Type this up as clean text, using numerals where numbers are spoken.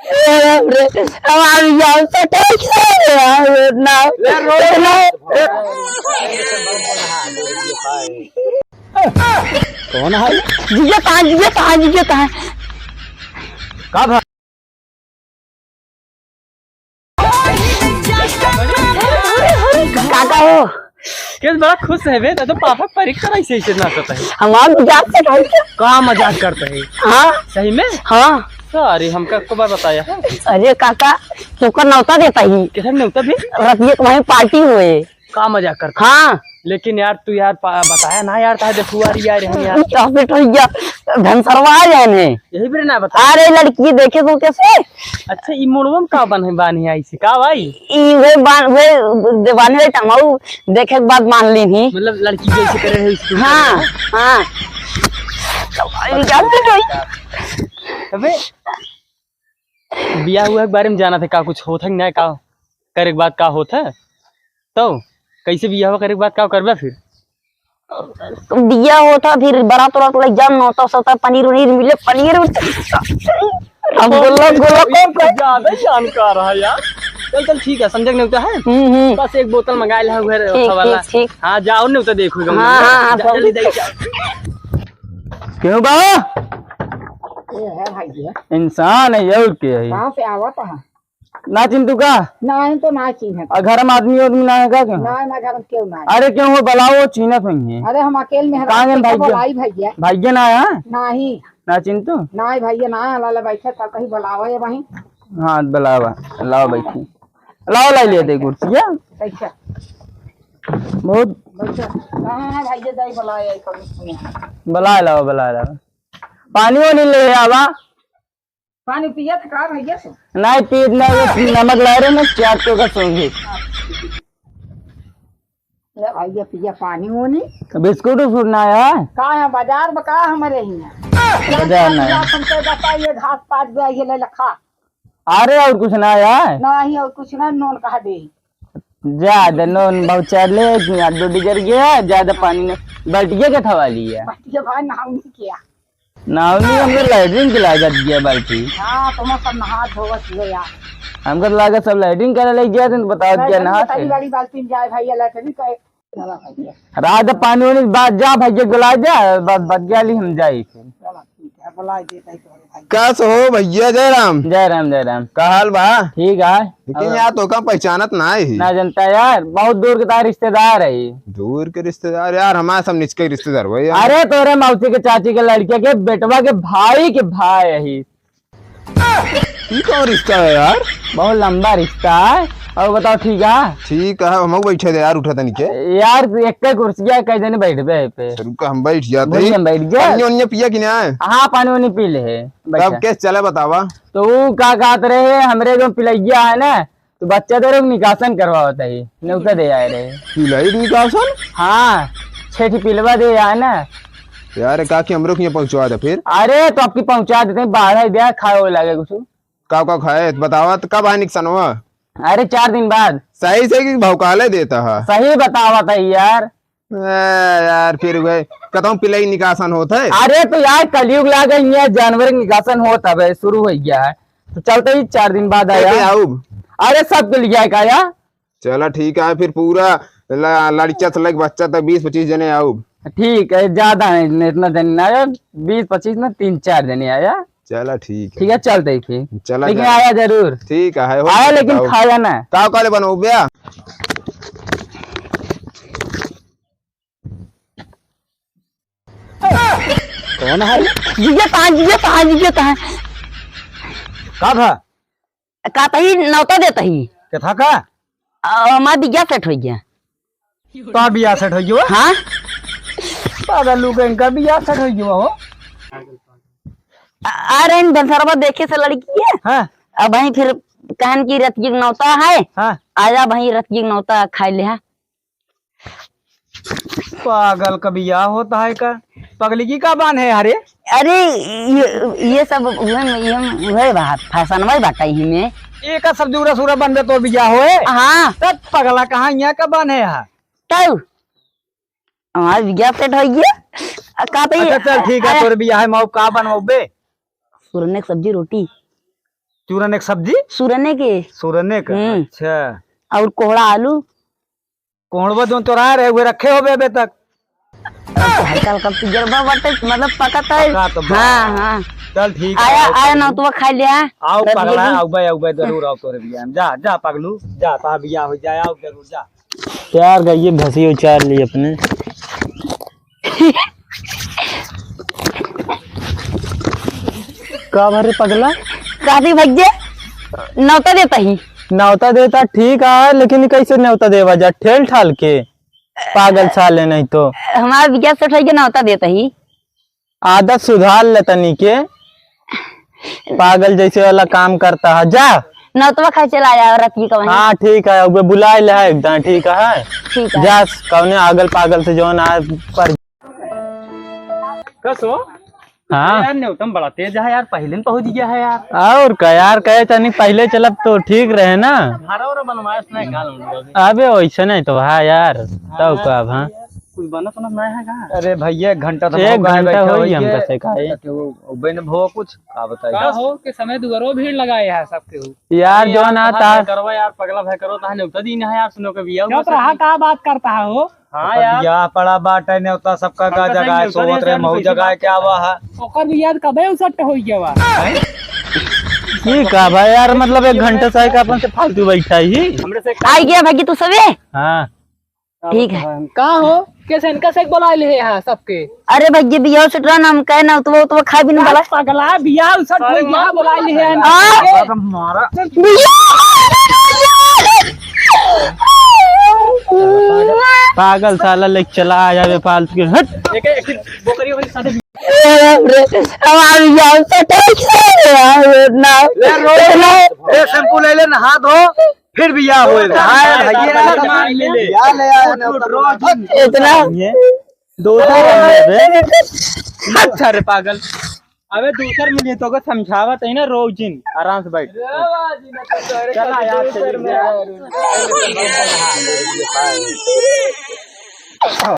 हमारी जान से ना कौन है? जीजा कहाँ जीजा कहाँ जीजा कहाँ कब है? काका हो किस बड़ा खुश है बे तो पापा परीक्षा ऐसे ऐसे ना करता है। हमारा मजाक से ढंग कहाँ मजाक करता है? हाँ सही में? हाँ अरे हमका को बार बताया है अरे काका तुमको न्योता देता ही किधर नहीं होता भी रतिये तुम्हारी पार्टी हुए कहाँ मजाक करता हाँ लेकिन यार तू यार बताया ना यार था देखो यार हम यार चॉकलेट हो गया धनसरवा जाने यही भी ना बता। अरे लड़की देखे तो कैसे अच्छा ई मुड़वम का बन बानी आई से का भाई वे देवानी रे टंगाऊ देखे के बाद मान ली थी मतलब लड़की जैसे करे है इसको। हाँ हाँ अबे बिया हुआ के बारे में जाना था का कुछ होता ना का करे के बाद का होता तो कैसे बिया हुआ करे के बाद का करबे फिर दिया होता फिर बड़ा तोरा तो एग्जाम न होता सोता पनीर उनीर मिले पनीर अब बोलो ज्यादा जानकार है यार। चल चल ठीक है समझ नहीं होता है बस एक बोतल मंगा लिया हुआ वाला। हाँ जाओ नहीं होता देखो जल्दी दे क्यों बाबा ये है भाई जी इंसान है ये के है कहाँ से आवा था ना चिंतु का नहीं तो ना चीन है और घर में आदमी ना है का क्यों? ना घर में क्यों ना अरे क्यों वो बलाओ चीनत नहीं है। अरे हम अकेले में कहाँ गए भाई भैया भाग्य ना है नहीं ना चिंतु ना भैया ना लाला बैठे था कहीं बुलावा है वहीं हाँ बुलावा लाओ बैठी लाओ ला लिए थे कुर्सिया कैसा बहुत कहाँ भैया जाई बुलाया बुला लाओ पानी वानी ले आवा पानी पिया था का भैया से नहीं पी नमक ला रहे ना चाट तो का सोंगे भैया पिया पानी होनी बिस्कुट उस्कुट ना आया कहाँ है बाजार में कहाँ हमारे ही बाजार ना है। हमसे बताइए घास पात गया ये ले लखा अरे और कुछ ना आया नहीं और कुछ ना नोन कहा दे ज्यादा नोन बहुत चार ले दो डिगर गया ज्यादा पानी ने बल्टिया के थवा लिया भैया भाई नाम नहीं किया नाव नहीं हमको लैट्रिन की लागत गया बाल्टी हाँ तुम सब नहा धोवत हो यार हमको लागत सब लैट्रिन करे लग गया तो बताओ क्या नहा तेरी वाली बाल्टी में जाए भैया लैट्रिन कहे रात पानी वानी बात जा भैया गुला जा बच गया हम जाई बुला देता है कैसे हो भैया? जय राम जय राम जय राम का हाल बा? ठीक है लेकिन यार तो का पहचानत ना है ना जनता यार बहुत दूर के तार रिश्तेदार है दूर के रिश्तेदार यार हमारे सब निचके रिश्तेदार भाई अरे तोरे मौसी के चाची के लड़के के बेटवा के भाई है ये कौन रिश्ता है यार? बहुत लंबा रिश्ता है और बताओ ठीक है ठीक है हम बैठे थे यार उठा था नीचे यार एक कुर्सिया कई जने बैठ पे रुका हम बैठ जाते हम बैठ गए पानी पिया कि ना? हाँ पानी वानी पी ले है तब कैसे चले बतावा तो वो क्या कहते रहे हमरे जो पिलैया है ना तो बच्चा तो निकासन करवाता है नौका दे आए रहे पिलाई निकासन। हाँ 6 पिलवा दे आए ना यार का कि हमरो के पहुंचवा दे फिर। अरे तो आपकी पहुंचा देते हैं बाहर दिया खाए वो लगे कुछ का खाए बतावा तो कब आए निकसन हुआ? अरे 4 दिन बाद सही से भौकाले देता है सही बतावा था यार यार फिर गए कतम पिलाई निकासन होता है। अरे तो यार कलयुग ला गई है जानवर निकासन होता है शुरू हो गया है तो चलते ही 4 दिन बाद आया। अरे सब के लिए आया चलो ठीक है फिर पूरा लड़का से लग बच्चा तक 20-25 जने आओ। ठीक है ज्यादा है इतना जने आया 20-25 में 3-4 जने आया। चला ठीक है चलते ही फिर चला लेकिन आया जरूर ठीक है आया लेकिन खाया ना का काले बनो भैया कौन है जीजा कहाँ कब है कहता ही नौता देता ही कथा का हमारा बिया सेट हो गया तो बिया सेट हो गया हाँ पागल लोग इनका बिया सेट हो गया हो अरे इन धनसरवा देखे से लड़की है हाँ अब वहीं फिर कहन की रतिये नौता है हाँ आजा वहीं रतिये नौता खाई ले है पागल का बिया होता है का पगली की का बान है अरे अरे ये सब वही बात फैशन वही बात ही में एक सब दूरा सूरा बन तो बिया होए हाँ तब पगला कहाँ यहाँ का बान है तब हमारा बिया सेट हो गया कहते अच्छा चल ठीक है तोर बिया है मऊ का बनवाबे सुरने की सब्जी रोटी चूरन एक सब्जी सुरने के सुरने का अच्छा और कोहड़ा आलू कोहड़वा जो तो रहे हुए रखे हो अबे तक हल्का हल्का तजर्बा बाटे मतलब पकता है। पका तो हाँ हाँ चल ठीक आया आया ना तो खा लिया आओ पगला आओ भाई जरूर आओ तोरे बियाह में जा जा पगलू जा ता बियाह हो जाए आओ जरूर जा यार गई भसी उचार ली अपने का भरे पगला काफी भज्जे नौता देता ही न्योता देता ठीक है लेकिन कैसे न्योता देवा जा ठेल ठाल के पागल साले नहीं तो हमारा विज्ञान से उठाई के नौता देता ही आदत सुधार ले तनी के पागल जैसे वाला काम करता है जा नौतवा खा चला आया रतिया का वहीं। हाँ ठीक है अब बुलाए ले है एकदम ठीक है ठीक है जा कौने आगल पागल से जो ना पर कसो हाँ यार ने तुम बड़ा तेज है यार पहले में पहुंच गया है यार और क्या यार कहे तनी पहले चलब तो ठीक रहे ना हरा और बनवाया नहीं काल अबे वैसे नहीं तो हाँ यार तब का अब हाँ कुछ बना तो नहीं है का अरे भैया घंटा तो एक घंटा हो ही हमका से काहे बेन भो कुछ का बताइए हो के समय दुगरो भीड़ लगाए है सबके यार जो ना था करवा यार पगला भाई करो ता नेवता दिन है यार सुनो के बिया क्यों रहा का बात करता है हो हां यार बिया पड़ा बाटे नेवता सबका का जगह है सोवत रे महू जगह क्या हुआ है ओकर भी याद कबे उसट हो गया ठीक है भाई यार मतलब एक घंटे से का अपन से फालतू बैठा ही हमरे से आई गया भाई तू सबे हाँ ठीक है का हो कैसे इनका से बुला ले यहाँ सबके अरे भैया बिया से ट्रन हम कहे ना तो खा भी नहीं वाला पगला बियाह उसट हो गया बुला ले मारा पागल साला लेके चला आ जावे फालतू के हट एक बोकरी वाली साथे हमारी जान से ठीक है ना ए शैम्पू ले ले नहा धो फिर बिया होएगा हां भैया ले ले या ले आ इतना दो अच्छा रे पागल अबे दूसर मिली तो को समझावत है ना रोजिन आराम से बैठ चला यार